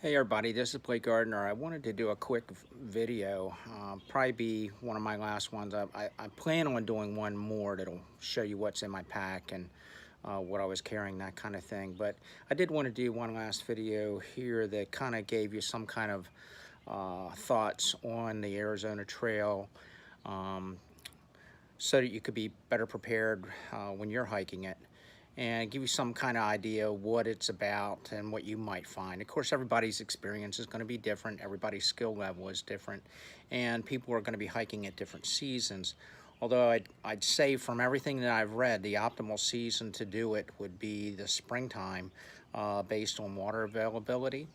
Hey everybody, this is Blake Gardner. I wanted to do a quick video, probably be one of my last ones. I plan on doing one more that'll show you what's in my pack and what I was carrying, that kind of thing. But I did want to do one last video here that kind of gave you some kind of thoughts on the Arizona Trail, um, so that you could be better prepared when you're hiking it, and give you some kind of idea what it's about and what you might find. Of course, everybody's experience is going to be different. Everybody's skill level is different, and people are going to be hiking at different seasons. Although I'd say from everything that I've read, the optimal season to do it would be the springtime, based on water availability.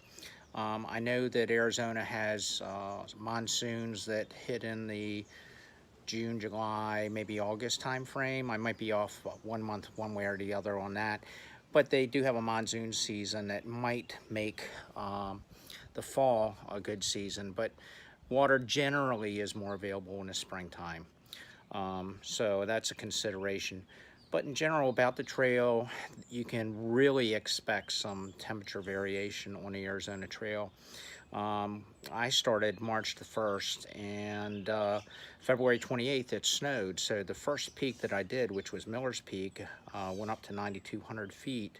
I know that Arizona has monsoons that hit in the June, July, maybe August time frame. I might be off 1 month one way or the other on that, but they do have a monsoon season that might make the fall a good season. But water generally is more available in the springtime, so that's a consideration. But in general, about the trail, you can really expect some temperature variation on the Arizona Trail. I started March the 1st, and February 28th it snowed. So the first peak that I did, which was Miller's Peak, went up to 9,200 feet.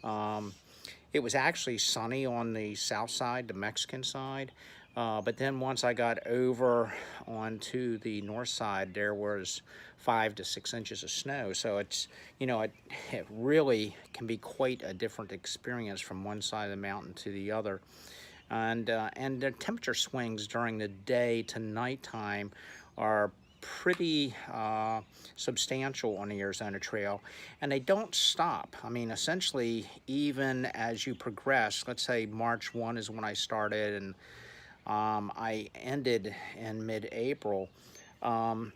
It was actually sunny on the south side, the Mexican side. But then once I got over onto the north side, there was 5 to 6 inches of snow. So it's, it really can be quite a different experience from one side of the mountain to the other. And the temperature swings during the day to nighttime are pretty substantial on the Arizona Trail, and they don't stop. I mean, essentially, even as you progress, let's say March 1 is when I started, and I ended in mid-April. The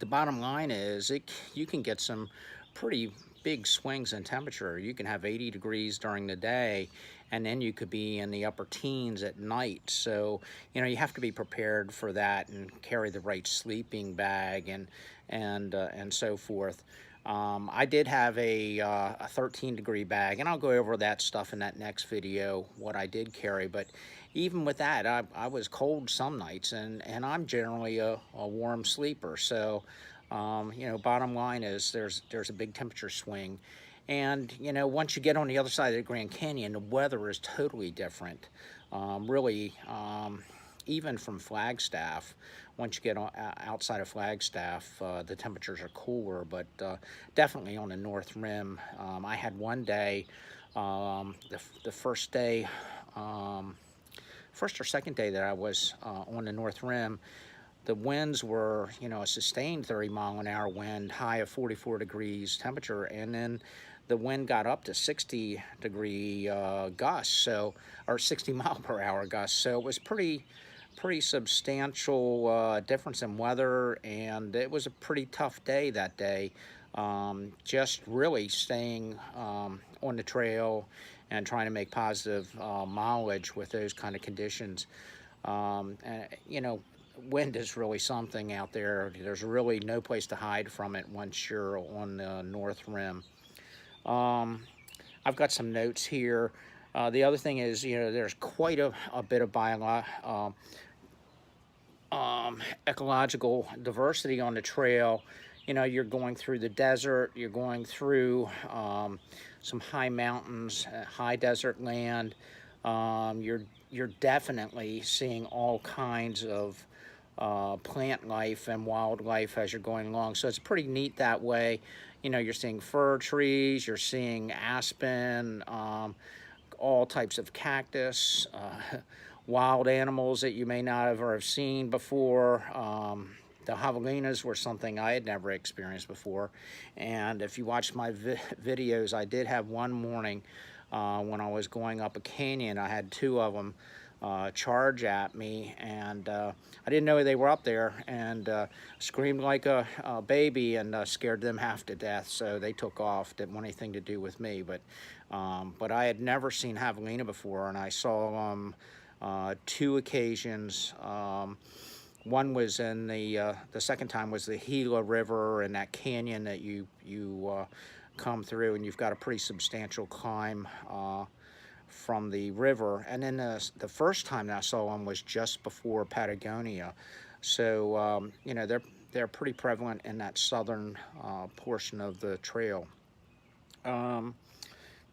bottom line is you can get some pretty big swings in temperature. You can have 80 degrees during the day, and then you could be in the upper teens at night. So, you have to be prepared for that and carry the right sleeping bag and so forth. I did have a 13-degree bag, and I'll go over that stuff in that next video, what I did carry. But even with that, I was cold some nights, and I'm generally a warm sleeper. So, bottom line is there's a big temperature swing. And, once you get on the other side of the Grand Canyon, the weather is totally different. Really, even from Flagstaff, once you get outside of Flagstaff, the temperatures are cooler, but definitely on the North Rim. I had one day, the first day, first or second day that I was on the North Rim, the winds were, a sustained 30-mile-an-hour wind, high of 44 degrees temperature, and then the wind got up to 60-degree gusts, or 60-mile-per-hour gusts. So it was pretty substantial difference in weather, and it was a pretty tough day that day. Just really staying on the trail and trying to make positive mileage with those kind of conditions. And, wind is really something out there. There's really no place to hide from it once you're on the North Rim. I've got some notes here. The other thing is, there's quite a bit of ecological diversity on the trail. You're going through the desert, you're going through some high mountains, high desert land. You're definitely seeing all kinds of plant life and wildlife as you're going along. So it's pretty neat that way. You're seeing fir trees, you're seeing aspen, all types of cactus, wild animals that you may not have ever seen before. The javelinas were something I had never experienced before. And if you watch my videos, I did have one morning when I was going up a canyon, I had two of them charge at me, and I didn't know they were up there, and screamed like a baby, and scared them half to death. So they took off. Didn't want anything to do with me. But I had never seen javelina before, and I saw them 2 occasions. One was in the second time was the Gila River and that canyon that you come through, and you've got a pretty substantial climb from the river. And then the first time that I saw them was just before Patagonia. So, you know, they're pretty prevalent in that southern portion of the trail. Um,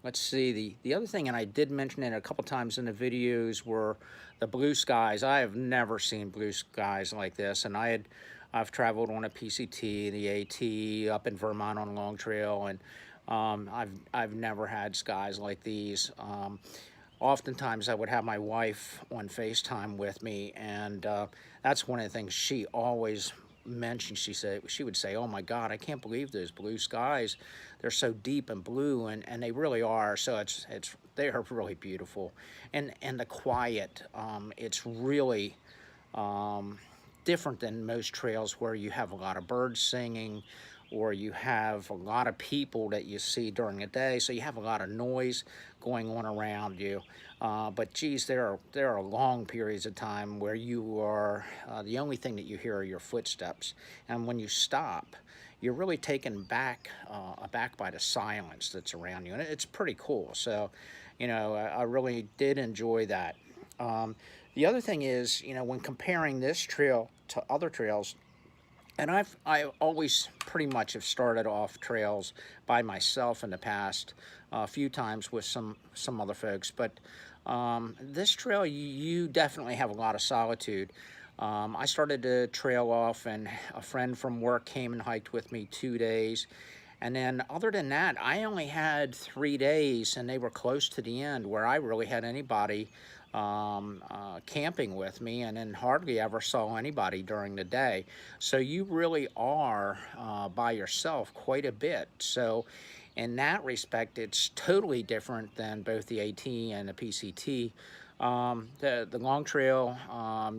let's see, the other thing, and I did mention it a couple times in the videos, were the blue skies. I have never seen blue skies like this, and I've traveled on a PCT, the AT, up in Vermont on a long trail, and I've never had skies like these. Oftentimes I would have my wife on FaceTime with me, and that's one of the things she always mentioned. She would say, "Oh my God, I can't believe those blue skies. They're so deep and blue," and they really are. So they are really beautiful, and the quiet. It's really different than most trails where you have a lot of birds singing, or you have a lot of people that you see during the day, so you have a lot of noise going on around you. But geez, there are long periods of time where you are, the only thing that you hear are your footsteps. And when you stop, you're really taken aback by the silence that's around you. And it's pretty cool. So, you know, I really did enjoy that. The other thing is, you know, when comparing this trail to other trails, and I always pretty much have started off trails by myself in the past, a few times with some other folks, but this trail, you definitely have a lot of solitude. I started to trail off, and a friend from work came and hiked with me 2 days. And then other than that, I only had 3 days, and they were close to the end, where I really had anybody camping with me, and then hardly ever saw anybody during the day. So you really are by yourself quite a bit. So in that respect, it's totally different than both the AT and the PCT. The long trail,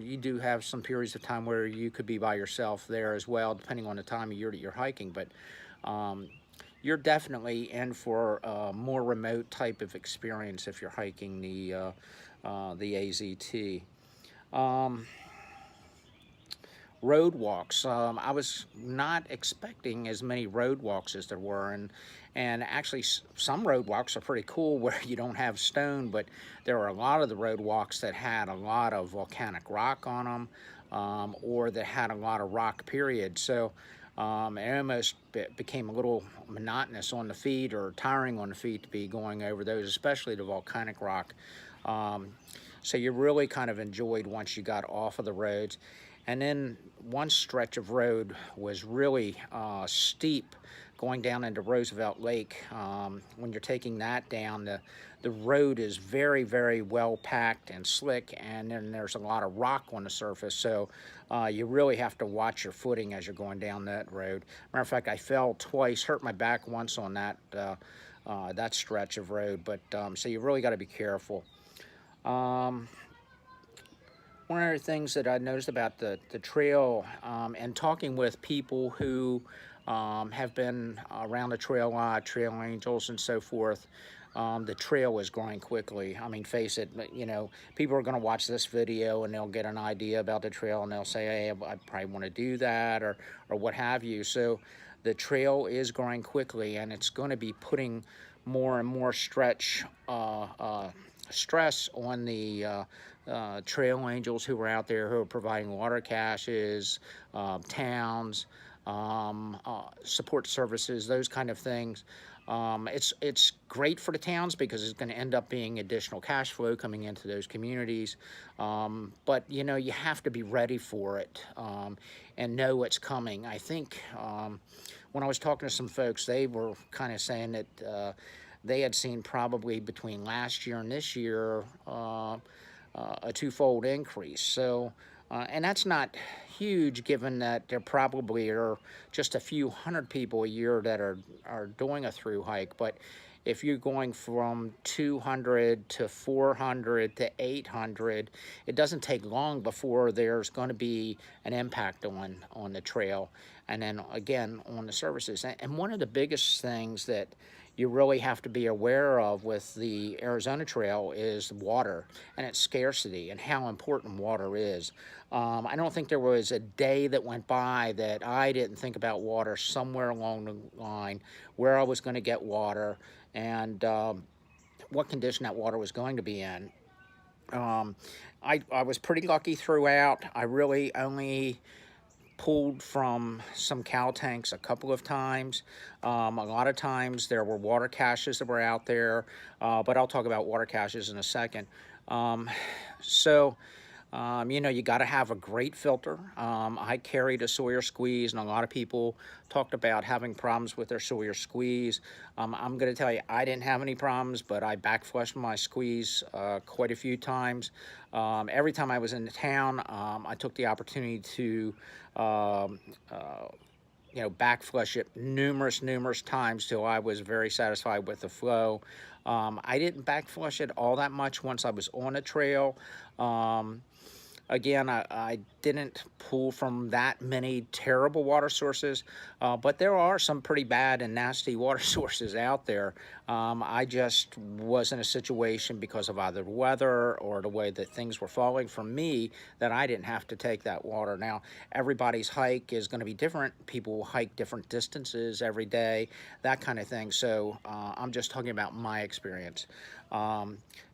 you do have some periods of time where you could be by yourself there as well, depending on the time of year that you're hiking. But you're definitely in for a more remote type of experience if you're hiking the AZT. Road walks. I was not expecting as many road walks as there were, and actually some road walks are pretty cool where you don't have stone, but there are a lot of the road walks that had a lot of volcanic rock on them, or that had a lot of rock, period. So it almost became a little monotonous on the feet, or tiring on the feet, to be going over those, especially the volcanic rock. So you really kind of enjoyed once you got off of the roads. And then one stretch of road was really steep, going down into Roosevelt Lake. When you're taking that down, the road is very, very well packed and slick, and then there's a lot of rock on the surface. So you really have to watch your footing as you're going down that road. Matter of fact, I fell twice, hurt my back once on that stretch of road. But so you really got to be careful. One of the things that I noticed about the trail, and talking with people who have been around the trail a lot, trail angels and so forth, the trail is growing quickly. I mean, face it, you know, people are going to watch this video and they'll get an idea about the trail, and they'll say, hey, I probably want to do that, or what have you. So the trail is growing quickly, and it's going to be putting more and more stress on the trail angels who are out there, who are providing water caches, towns, support services, those kind of things. It's great for the towns because it's going to end up being additional cash flow coming into those communities. But you know, you have to be ready for it, and know what's coming. I think when I was talking to some folks, they were kind of saying that they had seen, probably between last year and this year, a twofold increase. So, and that's not huge, given that there probably are just a few hundred people a year that are doing a through hike. But if you're going from 200 to 400 to 800, it doesn't take long before there's going to be an impact on the trail, and then again on the services. And one of the biggest things that you really have to be aware of with the Arizona Trail is water and its scarcity, and how important water is. I don't think there was a day that went by that I didn't think about water somewhere along the line, where I was going to get water. And what condition that water was going to be in. Um, I was pretty lucky throughout. I really only pulled from some cow tanks a couple of times. A lot of times there were water caches that were out there, but I'll talk about water caches in a second. Um, so you know, you got to have a great filter. I carried a Sawyer squeeze, and a lot of people talked about having problems with their Sawyer squeeze. I'm going to tell you, I didn't have any problems, but I back flushed my squeeze quite a few times. Every time I was in town, I took the opportunity to um, you know, back flush it numerous times till I was very satisfied with the flow. I didn't back flush it all that much once I was on a trail. Again, I didn't pull from that many terrible water sources, but there are some pretty bad and nasty water sources out there. I just was in a situation because of either weather or the way that things were falling from me that I didn't have to take that water. Now, everybody's hike is going to be different. People hike different distances every day, that kind of thing. So I'm just talking about my experience.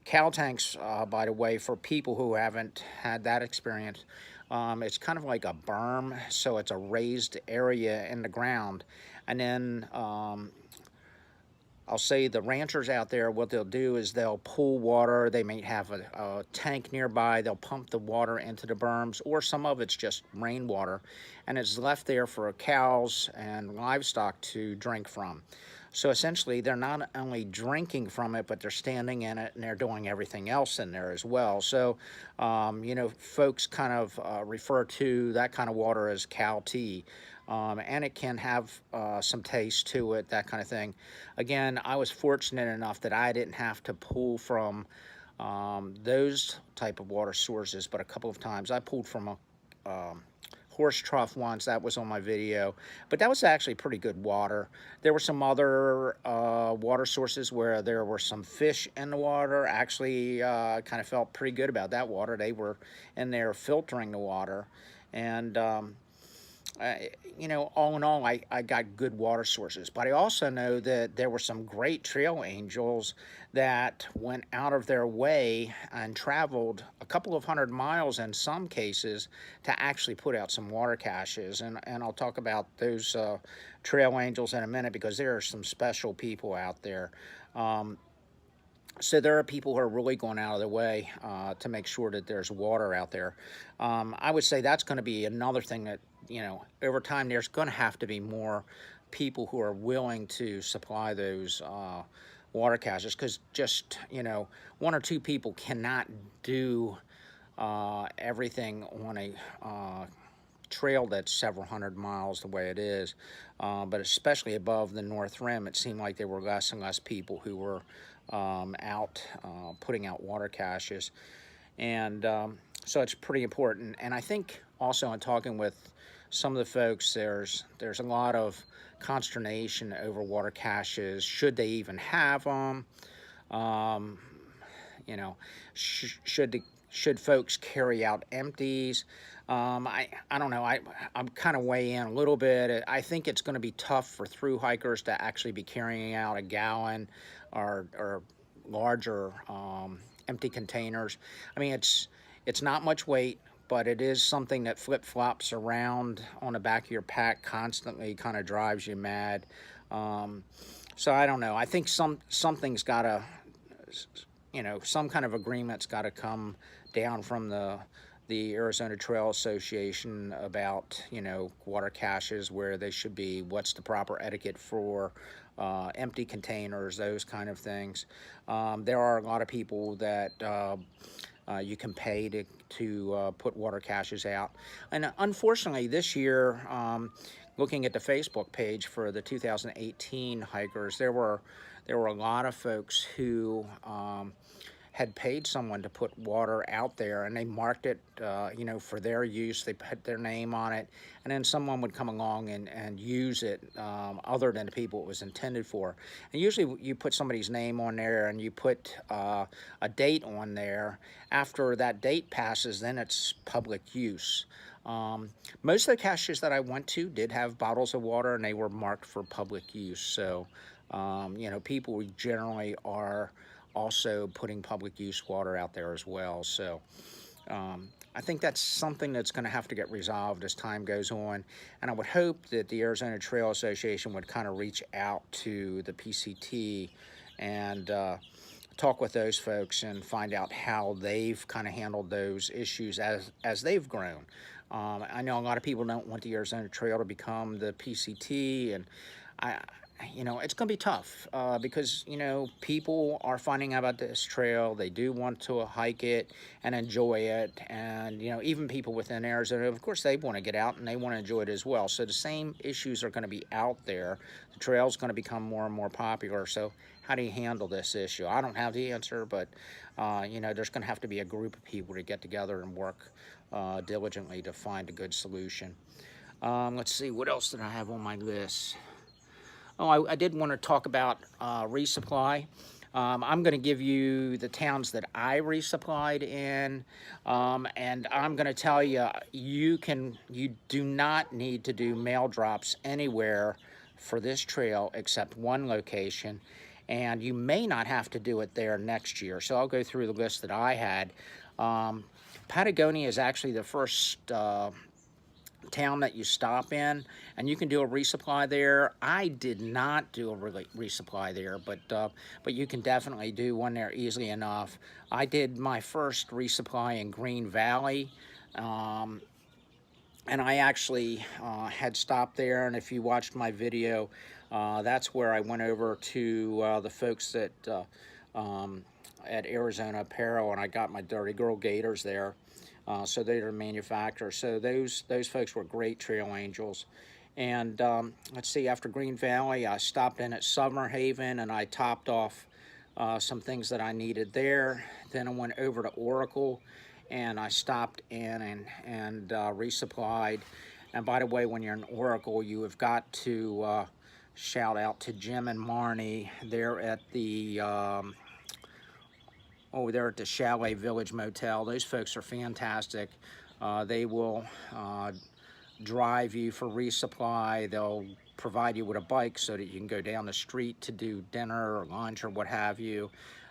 Cow tanks, by the way, for people who haven't had that experience, it's kind of like a berm, so it's a raised area in the ground. And then I'll say the ranchers out there, what they'll do is they'll pull water. They may have a tank nearby. They'll pump the water into the berms, or some of it's just rainwater, and it's left there for cows and livestock to drink from. So essentially, they're not only drinking from it, but they're standing in it and they're doing everything else in there as well. So, you know, folks kind of refer to that kind of water as cow tea. And it can have some taste to it, that kind of thing. Again, I was fortunate enough that I didn't have to pull from those type of water sources, but a couple of times I pulled from a horse trough once. That was on my video, but that was actually pretty good water. There were some other water sources where there were some fish in the water. Actually, kind of felt pretty good about that water. They were in there filtering the water, and you know, all in all, I got good water sources. But I also know that there were some great trail angels that went out of their way and traveled a couple of 100 miles in some cases to actually put out some water caches. And I'll talk about those trail angels in a minute, because there are some special people out there. So there are people who are really going out of their way to make sure that there's water out there. I would say that's going to be another thing that, you know, over time there's going to have to be more people who are willing to supply those water caches, because just, you know, one or two people cannot do everything on a trail that's several hundred miles the way it is. But especially above the North Rim, it seemed like there were less and less people who were out putting out water caches. And so it's pretty important. And I think also in talking with some of the folks, there's a lot of consternation over water caches. Should they even have them? You know, should folks carry out empties? I don't know. I'm kind of weighing in a little bit. I think it's going to be tough for thru hikers to actually be carrying out a gallon or larger empty containers. I mean, it's not much weight, but it is something that flip-flops around on the back of your pack constantly, kind of drives you mad. So I don't know. I think something's got to, you know, some kind of agreement's got to come down from the Arizona Trail Association about, you know, water caches, where they should be, what's the proper etiquette for empty containers, those kind of things. There are a lot of people that you can pay to put water caches out. And unfortunately, this year, looking at the Facebook page for the 2018 hikers, there were a lot of folks who had paid someone to put water out there, and they marked it, you know, for their use. They put their name on it, and then someone would come along and use it other than the people it was intended for. And usually you put somebody's name on there and you put a date on there. After that date passes, then it's public use. Most of the caches that I went to did have bottles of water, and they were marked for public use. So, you know, people generally are also putting public use water out there as well. So I think that's something that's going to have to get resolved as time goes on. And I would hope that the Arizona Trail Association would kind of reach out to the PCT and talk with those folks and find out how they've kind of handled those issues as they've grown. I know a lot of people don't want the Arizona Trail to become the PCT, and it's going to be tough because, people are finding out about this trail. They do want to hike it and enjoy it. And, even people within Arizona, of course, they want to get out and they want to enjoy it as well. So the same issues are going to be out there. The trail's going to become more and more popular. So how do you handle this issue? I don't have the answer, but, there's going to have to be a group of people to get together and work diligently to find a good solution. Let's see, what else did I have on my list? Oh, I did want to talk about resupply. I'm going to give you the towns that I resupplied in, and I'm going to tell you, you do not need to do mail drops anywhere for this trail except one location, and you may not have to do it there next year. So I'll go through the list that I had. Patagonia is actually the first town that you stop in, and you can do a resupply there. I did not do a resupply there, but you can definitely do one there easily enough. I did my first resupply in Green Valley, and I actually had stopped there, and if you watched my video, that's where I went over to the folks at Arizona Apparel, and I got my Dirty Girl Gators there. So they're the manufacturer. So those folks were great trail angels. And let's see, after Green Valley, I stopped in at Summer Haven and I topped off some things that I needed there. Then I went over to Oracle and I stopped in and resupplied. And by the way, when you're in Oracle, you have got to shout out to Jim and Marnie. They're at the they're at the Chalet Village Motel. Those folks are fantastic. They will drive you for resupply. They'll provide you with a bike so that you can go down the street to do dinner or lunch or what have you.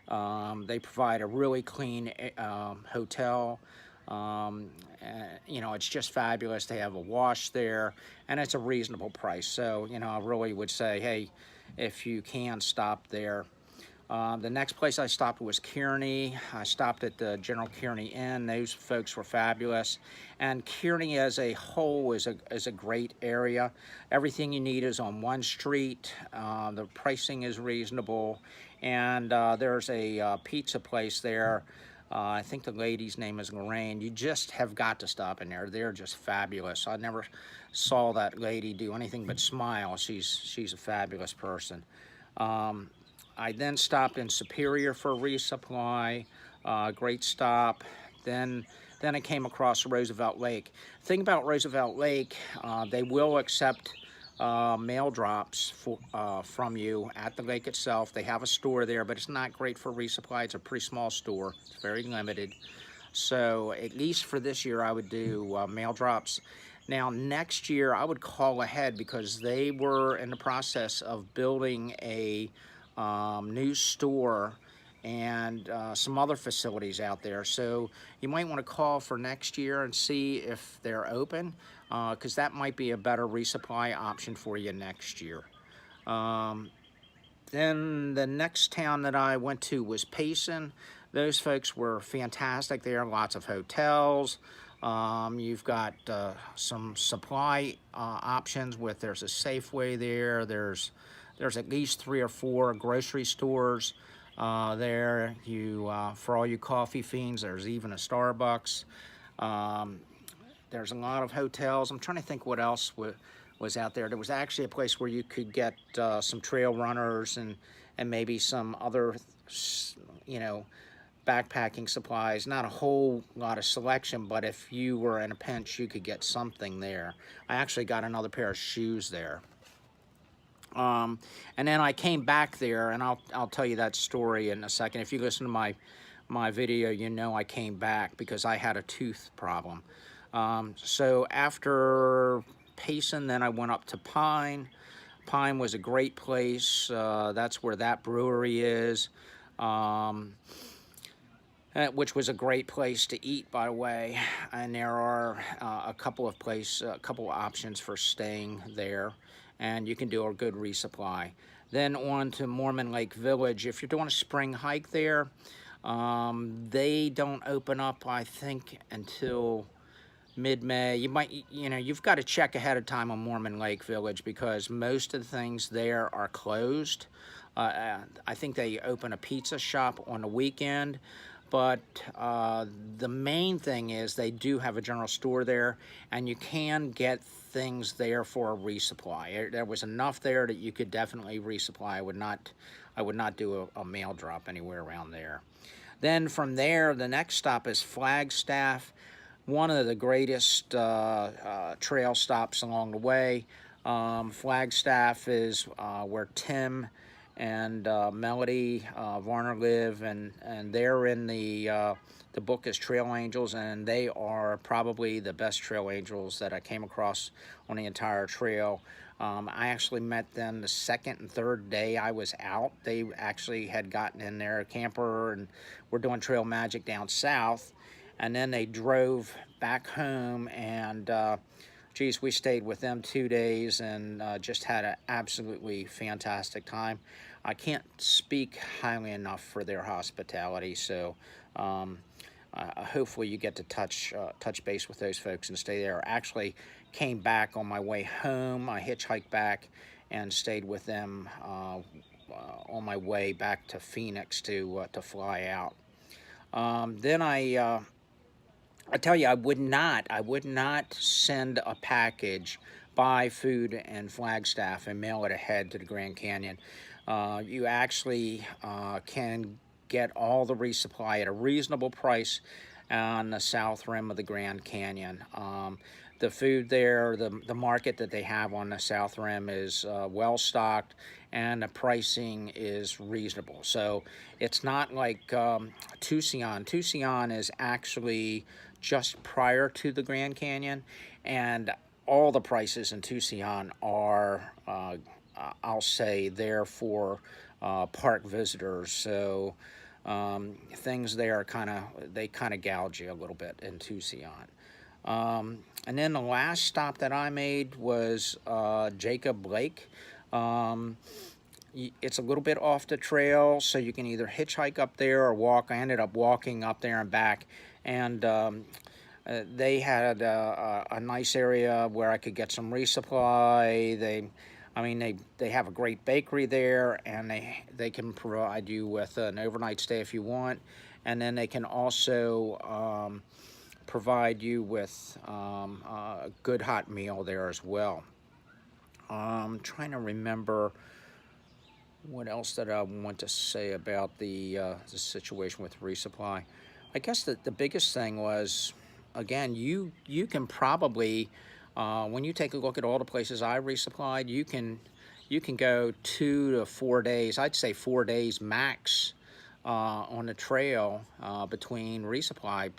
They provide a really clean hotel. It's just fabulous. They have a wash there, and it's a reasonable price. So, I really would say, hey, if you can, stop there. The next place I stopped was Kearney. I stopped at the General Kearney Inn. Those folks were fabulous. And Kearney as a whole is a great area. Everything you need is on one street. The pricing is reasonable. And there's a pizza place there. I think the lady's name is Lorraine. You just have got to stop in there. They're just fabulous. I never saw that lady do anything but smile. She's a fabulous person. I then stopped in Superior for a resupply, great stop. Then I came across Roosevelt Lake. The thing about Roosevelt Lake, they will accept mail drops from you at the lake itself. They have a store there, but it's not great for resupply. It's a pretty small store. It's very limited. So at least for this year, I would do mail drops. Now, next year, I would call ahead because they were in the process of building a new store and some other facilities out there. So you might want to call for next year and see if they're open, because that might be a better resupply option for you next year. Then the next town that I went to was Payson. Those folks were fantastic there, lots of hotels. You've got some supply options there's a Safeway there. There's at least 3 or 4 grocery stores there. For all you coffee fiends, there's even a Starbucks. There's a lot of hotels. I'm trying to think what else was out there. There was actually a place where you could get some trail runners and maybe some other, backpacking supplies. Not a whole lot of selection, but if you were in a pinch, you could get something there. I actually got another pair of shoes there. And then I came back there, and I'll tell you that story in a second. If you listen to my video, I came back because I had a tooth problem. So after Payson, then I went up to Pine. Pine was a great place. That's where that brewery is. which was a great place to eat, by the way. And there are a couple of options for staying there, and you can do a good resupply. Then on to Mormon Lake Village. If you're doing a spring hike there, they don't open up, I think, until mid-May. You've got to check ahead of time on Mormon Lake Village because most of the things there are closed. I think they open a pizza shop on the weekend, but the main thing is they do have a general store there, and you can get things there for a resupply. There was enough there that you could definitely resupply. I would not do a mail drop anywhere around there. Then from there, the next stop is Flagstaff, one of the greatest trail stops along the way. Flagstaff is where Tim and Melody Varner live, and they're in the book as Trail Angels, and they are probably the best trail angels that I came across on the entire trail. I actually met them the second and third day I was out. They actually had gotten in their camper and were doing trail magic down south, and then they drove back home, and geez, we stayed with them 2 days and just had an absolutely fantastic time. I can't speak highly enough for their hospitality, so hopefully you get to touch base with those folks and stay there. I actually came back on my way home. I hitchhiked back and stayed with them on my way back to Phoenix to fly out. Then I tell you, I would not send a package, buy food in Flagstaff and mail it ahead to the Grand Canyon. You actually can get all the resupply at a reasonable price on the south rim of the Grand Canyon. The food there, the market that they have on the south rim is well stocked, and the pricing is reasonable. So it's not like Tucson. Tucson is actually just prior to the Grand Canyon, and all the prices in Tucson are, I'll say, there for park visitors. So things there they kind of gouge you a little bit in Tucson. And then the last stop that I made was Jacob Lake. It's a little bit off the trail, so you can either hitchhike up there or walk. I ended up walking up there and back, and they had a nice area where I could get some resupply. They have a great bakery there, and they can provide you with an overnight stay if you want, and then they can also provide you with a good hot meal there as well. I'm trying to remember what else that I want to say about the situation with resupply. I guess that the biggest thing was, again, you can probably, when you take a look at all the places I resupplied, you can go 2 to 4 days. I'd say 4 days max on the trail between resupply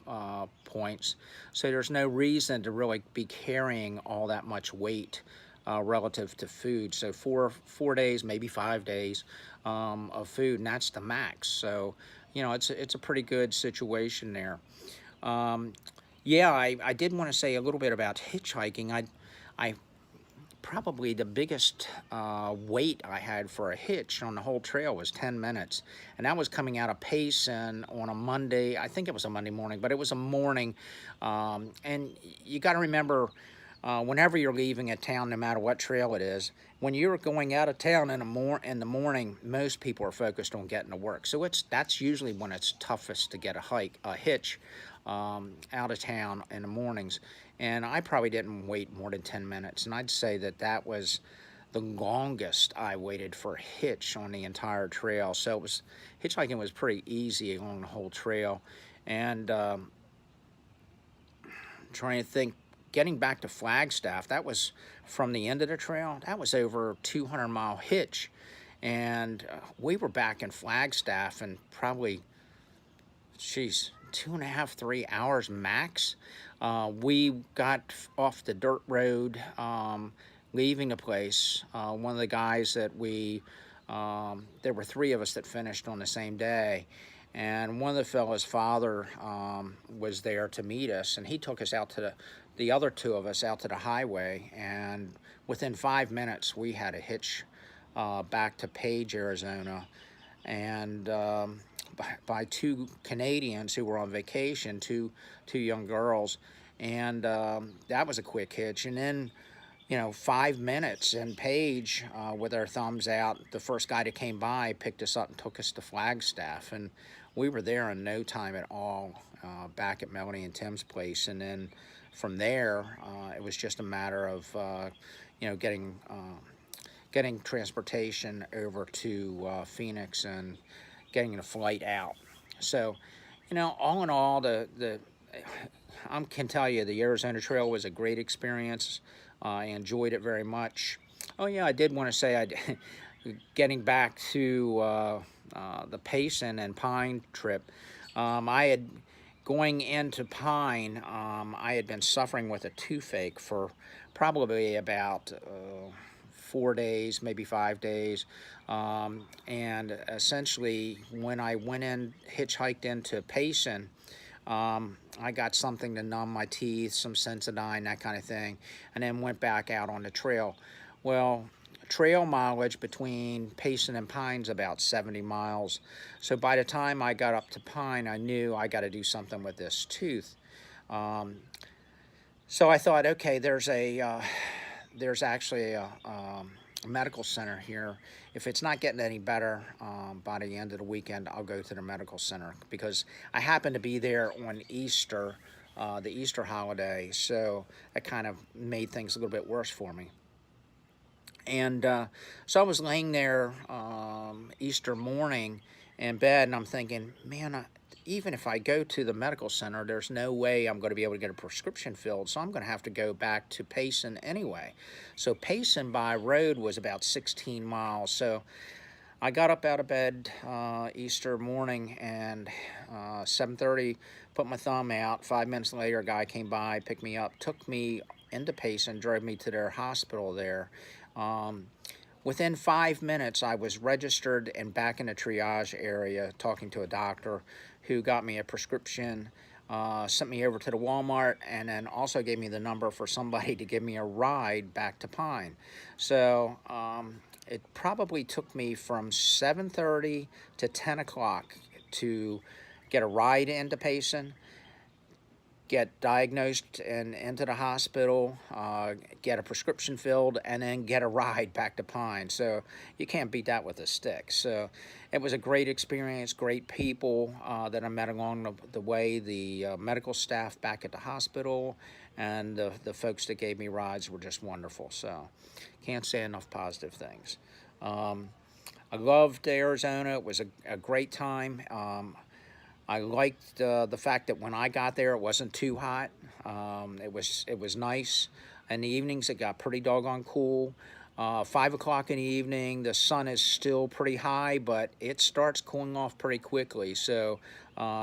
points. So there's no reason to really be carrying all that much weight relative to food. So four days, maybe 5 days of food, and that's the max. So it's a pretty good situation there. Yeah, I did want to say a little bit about hitchhiking. I probably the biggest wait I had for a hitch on the whole trail was 10 minutes. And that was coming out of Payson on a Monday. I think it was a Monday morning, but it was a morning. And you got to remember, whenever you're leaving a town, no matter what trail it is, when you're going out of town in the morning, most people are focused on getting to work. So that's usually when it's toughest to get a hitch out of town in the mornings. And I probably didn't wait more than 10 minutes. And I'd say that was the longest I waited for a hitch on the entire trail. So hitchhiking was pretty easy along the whole trail. And trying to think, getting back to Flagstaff, that was from the end of the trail. That was over a 200-mile hitch. And we were back in Flagstaff in probably, 2.5, 3 hours max. We got off the dirt road leaving the place. One of the guys that we there were 3 of us that finished on the same day. And one of the fellows' father was there to meet us, and he took us out to the other 2 of us out to the highway. And within 5 minutes, we had a hitch back to Page, Arizona, and by 2 Canadians who were on vacation, two young girls, and that was a quick hitch. And then, 5 minutes, and Page, with our thumbs out, the first guy that came by picked us up and took us to Flagstaff, and we were there in no time at all, back at Melanie and Tim's place. And then from there, it was just a matter of, getting transportation over to Phoenix and getting a flight out. So, all in all, I can tell you the Arizona Trail was a great experience. I enjoyed it very much. Oh yeah, I did want to say, getting back to the Payson and Pine trip, going into Pine, I had been suffering with a toothache for probably about 4 days, maybe 5 days. And essentially, when I hitchhiked into Payson, I got something to numb my teeth, some Sensodyne, that kind of thing, and then went back out on the trail. Well, trail mileage between Payson and Pine's about 70 miles. So by the time I got up to Pine, I knew I got to do something with this tooth. So I thought, okay, there's actually a medical center here. If it's not getting any better by the end of the weekend, I'll go to the medical center, because I happen to be there on Easter, the Easter holiday, so that kind of made things a little bit worse for me. And so I was laying there Easter morning in bed, and I'm thinking, man, even if I go to the medical center, there's no way I'm going to be able to get a prescription filled, so I'm going to have to go back to Payson anyway. So Payson by road was about 16 miles. So I got up out of bed Easter morning, and 7:30, put my thumb out. 5 minutes later, a guy came by, picked me up, took me into Payson, drove me to their hospital there. Within 5 minutes, I was registered and back in the triage area talking to a doctor who got me a prescription, sent me over to the Walmart, and then also gave me the number for somebody to give me a ride back to Pine. So it probably took me from 7:30 to 10 o'clock to get a ride into Payson, get diagnosed and into the hospital, get a prescription filled, and then get a ride back to Pine. So you can't beat that with a stick. So it was a great experience, great people that I met along the way, the medical staff back at the hospital, and the folks that gave me rides were just wonderful. So can't say enough positive things. I loved Arizona. It was a great time. I liked the fact that when I got there, it wasn't too hot. It was nice. In the evenings, it got pretty doggone cool. 5 o'clock in the evening, the sun is still pretty high, but it starts cooling off pretty quickly. So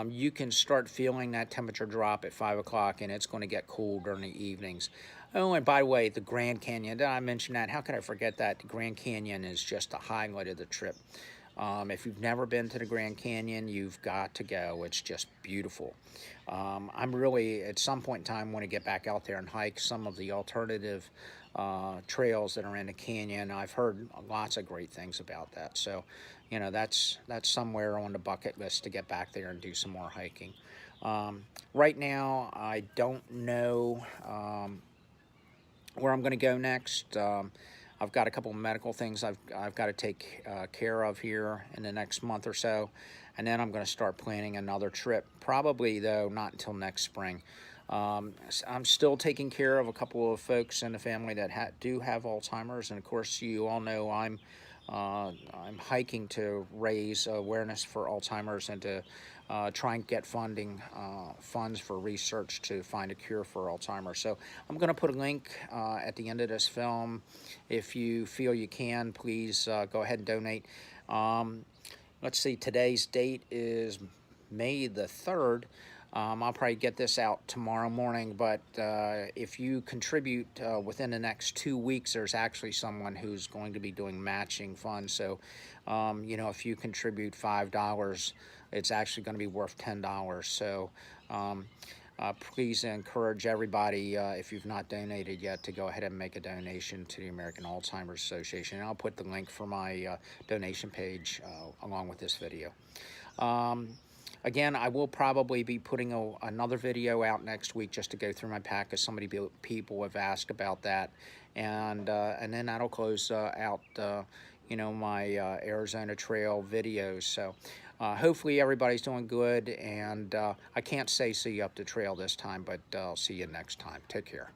you can start feeling that temperature drop at 5 o'clock, and it's going to get cool during the evenings. Oh, and by the way, the Grand Canyon, did I mention that? How could I forget that? The Grand Canyon is just the highlight of the trip. If you've never been to the Grand Canyon, you've got to go. It's just beautiful. I'm really, at some point in time, want to get back out there and hike some of the alternative trails that are in the canyon. I've heard lots of great things about that. So, that's somewhere on the bucket list to get back there and do some more hiking. Right now, I don't know where I'm going to go next. I've got a couple of medical things I've got to take care of here in the next month or so, and then I'm going to start planning another trip. Probably, though, not until next spring. I'm still taking care of a couple of folks in the family that do have Alzheimer's, and of course, you all know I'm hiking to raise awareness for Alzheimer's and to try and get funds for research to find a cure for Alzheimer's. So I'm going to put a link at the end of this film. If you feel you can, please go ahead and donate. Let's see, today's date is May the 3rd. I'll probably get this out tomorrow morning, but if you contribute within the next 2 weeks, there's actually someone who's going to be doing matching funds. So, you know, if you contribute $5, it's actually going to be worth $10. So, please encourage everybody, if you've not donated yet, to go ahead and make a donation to the American Alzheimer's Association. And I'll put the link for my donation page along with this video. Again, I will probably be putting another video out next week just to go through my pack, because so many people have asked about that, and then that'll close out you know, my Arizona Trail videos. So hopefully everybody's doing good, and I can't say see you up the trail this time, but I'll see you next time. Take care.